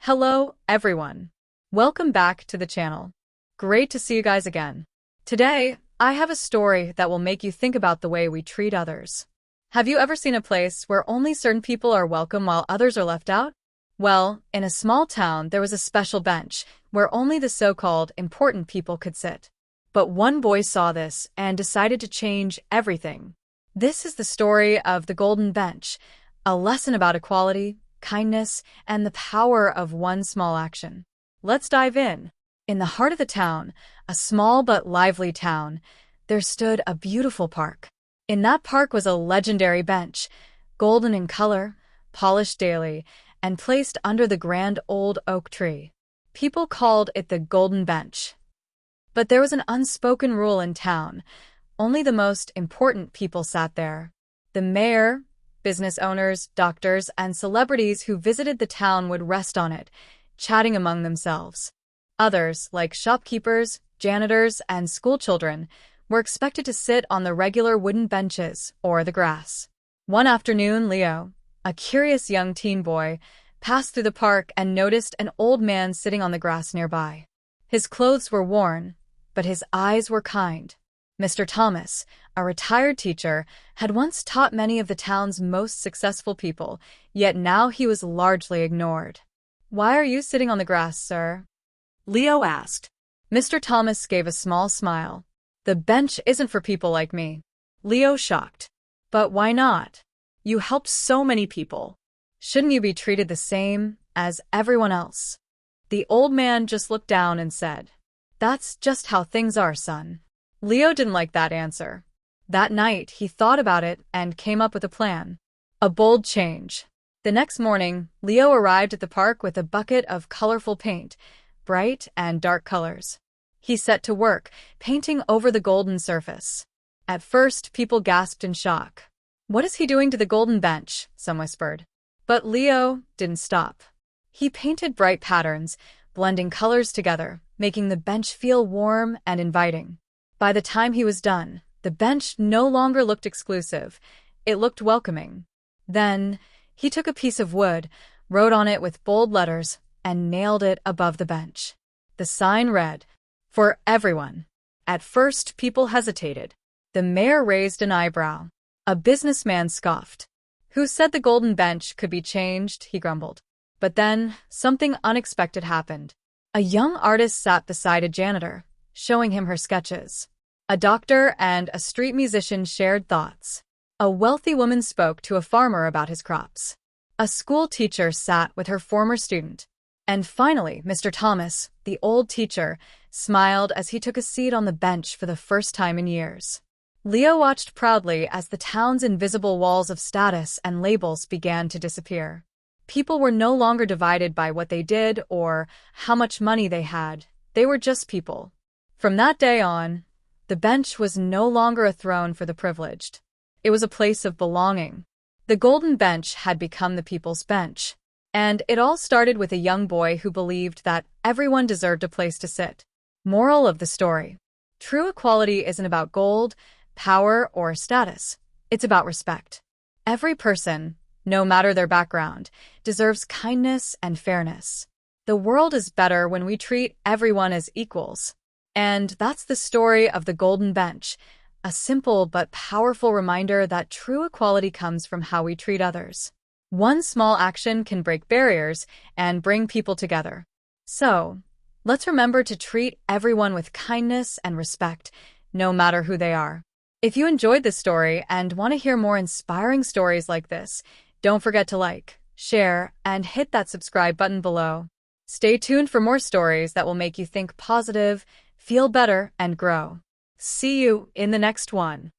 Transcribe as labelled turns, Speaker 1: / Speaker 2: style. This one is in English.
Speaker 1: Hello, everyone. Welcome back to the channel. Great to see you guys again. Today, I have a story that will make you think about the way we treat others. Have you ever seen a place where only certain people are welcome while others are left out? Well, in a small town, there was a special bench where only the so-called important people could sit. But one boy saw this and decided to change everything. This is the story of the Golden Bench, a lesson about equality, kindness, and the power of one small action. Let's dive in. In the heart of the town, a small but lively town, there stood a beautiful park. In that park was a legendary bench, golden in color, polished daily, and placed under the grand old oak tree. People called it the Golden Bench. But there was an unspoken rule in town. Only the most important people sat there. The mayor, business owners, doctors, and celebrities who visited the town would rest on it, chatting among themselves. Others, like shopkeepers, janitors, and schoolchildren, were expected to sit on the regular wooden benches or the grass. One afternoon, Leo, a curious young teen boy, passed through the park and noticed an old man sitting on the grass nearby. His clothes were worn, but his eyes were kind. Mr. Thomas, a retired teacher, had once taught many of the town's most successful people, yet now he was largely ignored. "Why are you sitting on the grass, sir?" Leo asked. Mr. Thomas gave a small smile. "The bench isn't for people like me." Leo shocked. "But why not? You helped so many people. Shouldn't you be treated the same as everyone else?" The old man just looked down and said, "That's just how things are, son." Leo didn't like that answer. That night, he thought about it and came up with a plan. A bold change. The next morning, Leo arrived at the park with a bucket of colorful paint, bright and dark colors. He set to work, painting over the golden surface. At first, people gasped in shock. "What is he doing to the golden bench?" some whispered. But Leo didn't stop. He painted bright patterns, blending colors together, making the bench feel warm and inviting. By the time he was done, the bench no longer looked exclusive. It looked welcoming. Then, he took a piece of wood, wrote on it with bold letters, and nailed it above the bench. The sign read, "For everyone." At first, people hesitated. The mayor raised an eyebrow. A businessman scoffed. "Who said the golden bench could be changed?" he grumbled. But then, something unexpected happened. A young artist sat beside a janitor, showing him her sketches. A doctor and a street musician shared thoughts. A wealthy woman spoke to a farmer about his crops. A school teacher sat with her former student. And finally, Mr. Thomas, the old teacher, smiled as he took a seat on the bench for the first time in years. Leo watched proudly as the town's invisible walls of status and labels began to disappear. People were no longer divided by what they did or how much money they had. They were just people. From that day on, the bench was no longer a throne for the privileged. It was a place of belonging. The Golden Bench had become the people's bench. And it all started with a young boy who believed that everyone deserved a place to sit. Moral of the story: true equality isn't about gold, power, or status. It's about respect. Every person, no matter their background, deserves kindness and fairness. The world is better when we treat everyone as equals. And that's the story of the Golden Bench, a simple but powerful reminder that true equality comes from how we treat others. One small action can break barriers and bring people together. So, let's remember to treat everyone with kindness and respect, no matter who they are. If you enjoyed this story and want to hear more inspiring stories like this, don't forget to like, share, and hit that subscribe button below. Stay tuned for more stories that will make you think positive, feel better, and grow. See you in the next one.